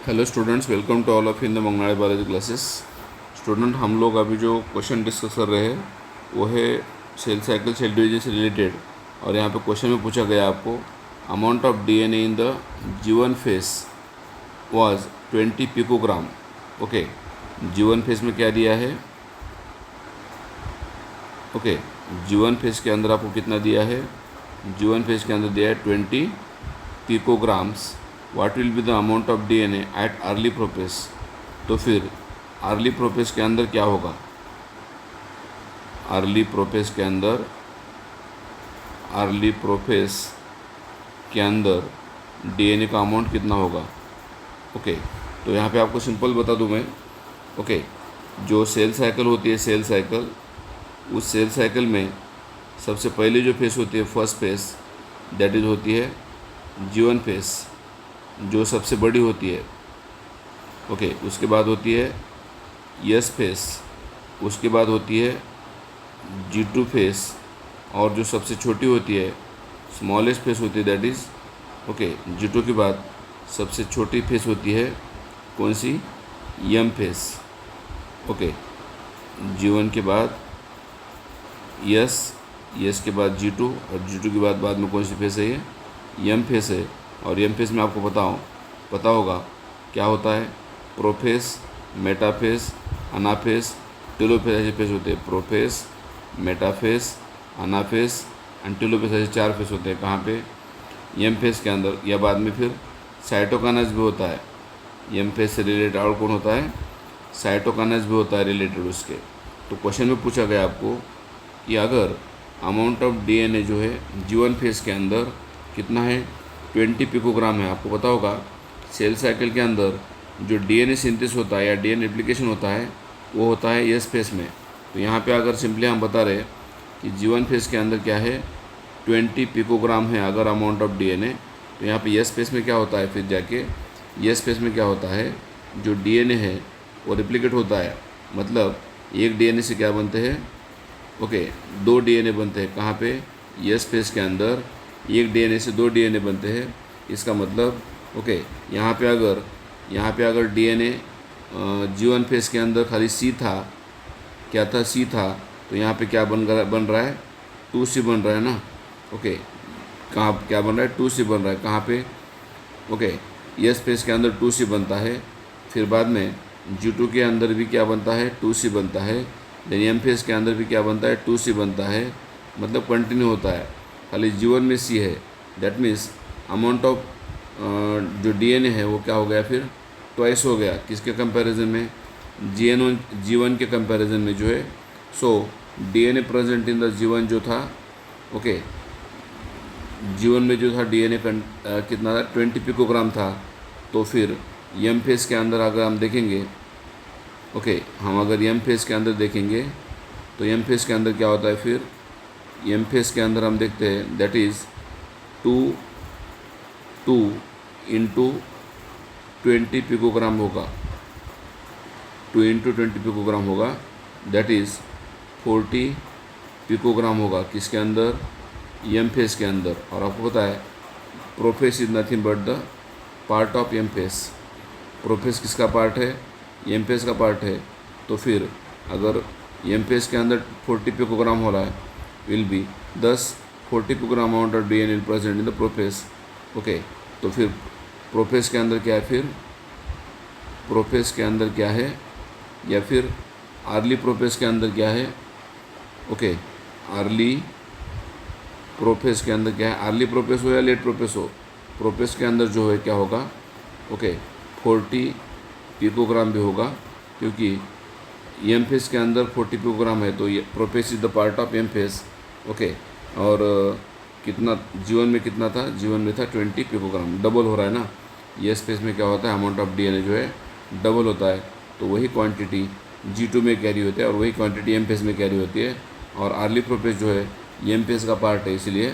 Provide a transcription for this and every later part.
Hello students, welcome to all of in the मंगनाड़े biology classes. Student, हम लोग अभी जो क्वेश्चन डिस्कस कर रहे हैं वो है सेल साइकिल सेल डिवीजन से रिलेटेड। और यहाँ पे क्वेश्चन में पूछा गया आपको amount of DNA in the G1 face was 20 picogram. Okay, G1 face में क्या दिया है? ओके, G1 फेस के अंदर आपको कितना दिया है? G1 फेस के अंदर दिया है 20 picograms. What will be the amount of DNA at early prophase? तो फिर अर्ली प्रोपेस के अंदर क्या होगा? अर्ली प्रोपेस के अंदर डीएनए का अमाउंट कितना होगा? ओके, तो यहाँ पे आपको सिंपल बता दूँ मैं। ओके, जो सेल साइकिल होती है, सेल साइकिल, उस सेल साइकिल में सबसे पहले जो फेस होती है, फर्स्ट फेस, दैट इज होती है G1 फेस, जो सबसे बड़ी होती है। ओके, उसके बाद होती है S फेस, उसके बाद होती है G2 फेस, और जो सबसे छोटी होती है, स्मॉलेस्ट फेस होती है, दैट इज़ ओके G2 के बाद सबसे छोटी फेस होती है कौन सी? M phase. ओके, G1 के बाद S के बाद G2, और G2 के बाद में कौन सी फेस है? ये M फेस है। और M फेस में आपको पता होगा क्या होता है? प्रोफेस, मेटाफेस, अनाफेस, टेलोफेस, ऐसे फेस होते हैं। प्रोफेस, मेटाफेस, अनाफेस एंड टेलोफेस, ऐसे 4 फेस होते हैं। कहाँ पे? M फेस के अंदर। या बाद में फिर साइटोकाइनेज भी होता है। M फेस से रिलेटेड और कौन होता है? साइटोकाइनेज भी होता है रिलेटेड उसके। तो क्वेश्चन में पूछा गया आपको कि अगर अमाउंट ऑफ डीएनए जो है G1 फेस के अंदर कितना है? 20 पिकोग्राम है। आपको पता होगा सेल साइकिल के अंदर जो डीएनए सिंथेसिस होता है या डीएनए रेप्लिकेशन होता है वो होता है S फेस में। तो यहाँ पे अगर सिंपली हम बता रहे कि G1 फेस के अंदर क्या है? 20 पिकोग्राम है अगर अमाउंट ऑफ डीएनए। तो यहाँ पे S फेस में क्या होता है? फिर जाके S फेस में क्या होता है? जो डीएनए है वो रेप्लिकेट होता है। मतलब एक डीएनए से क्या बनते हैं? ओके, 2 डीएनए बनते हैं। कहाँ पे? S फेस के अंदर एक डीएनए से 2 डीएनए बनते हैं। इसका मतलब ओके, यहाँ पे अगर डीएनए G1 फेस के अंदर खाली C था, क्या था? C था। तो यहाँ पे क्या बन रहा है? 2C बन रहा है ना। ओके, कहाँ क्या बन रहा है? 2C बन रहा है। कहाँ पे? ओके, S फेस के अंदर 2C बनता है। फिर बाद में G2 के अंदर भी क्या बनता है? 2C बनता है। देन M फेस के अंदर भी क्या बनता है? 2C बनता है। मतलब कंटिन्यू होता है। खाली G1 में C है, दैट मीन्स अमाउंट ऑफ जो डीएनए है वो क्या हो गया? फिर ट्वाइस हो गया। किसके कंपैरिजन में? G1 के कंपैरिजन में जो है। So DNA present in the G1 जो था, ओके, G1 में जो था डीएनए कितना था? 20 पिकोग्राम था। तो फिर M फेस के अंदर अगर हम देखेंगे, ओके, हम अगर M फेस के अंदर देखेंगे तो M फेस के अंदर क्या होता है? फिर M फेस के अंदर हम देखते हैं दैट इज़ 2 इंटू 20 पिकोग्राम होगा। 2 इंटू 20 पिकोग्राम होगा, दैट इज़ 40 पिकोग्राम होगा। किसके अंदर? M फेस के अंदर। और आपको पता है prophase is nothing but the part of M phase. Prophase किसका पार्ट है? M फेस का पार्ट है। तो फिर अगर M फेस के अंदर 40 पिकोग्राम हो रहा है, will be 40 picogram amount of DNA present in the prophase. Okay, तो फिर प्रोफेस के अंदर क्या है? फिर प्रोफेस के अंदर क्या है? या फिर अर्ली प्रोफेस के अंदर क्या है? ओके, अर्ली प्रोफेस के अंदर क्या है? अर्ली प्रोफेस हो या लेट प्रोफेस हो, प्रोफेस के अंदर जो है क्या होगा? ओके, 40 पिकोग्राम भी होगा, क्योंकि M फेस के अंदर 40 पिकोग्राम है। तो ये prophase is the part of M phase. Okay, और कितना G1 में कितना था? G1 में था 20 पिकोग्राम। डबल हो रहा है ना। S फेस में क्या होता है? अमाउंट ऑफ डीएनए जो है डबल होता है। तो वही क्वांटिटी G2 में कैरी होती है और वही क्वांटिटी M फेस में कैरी होती है। और अर्ली प्रोफेस जो है M फेस का पार्ट है, इसलिए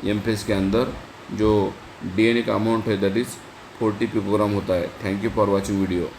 M फेस के अंदर जो डीएनए का अमाउंट है दैट इज़ 40 पिकोग्राम होता है। Thank you for watching video.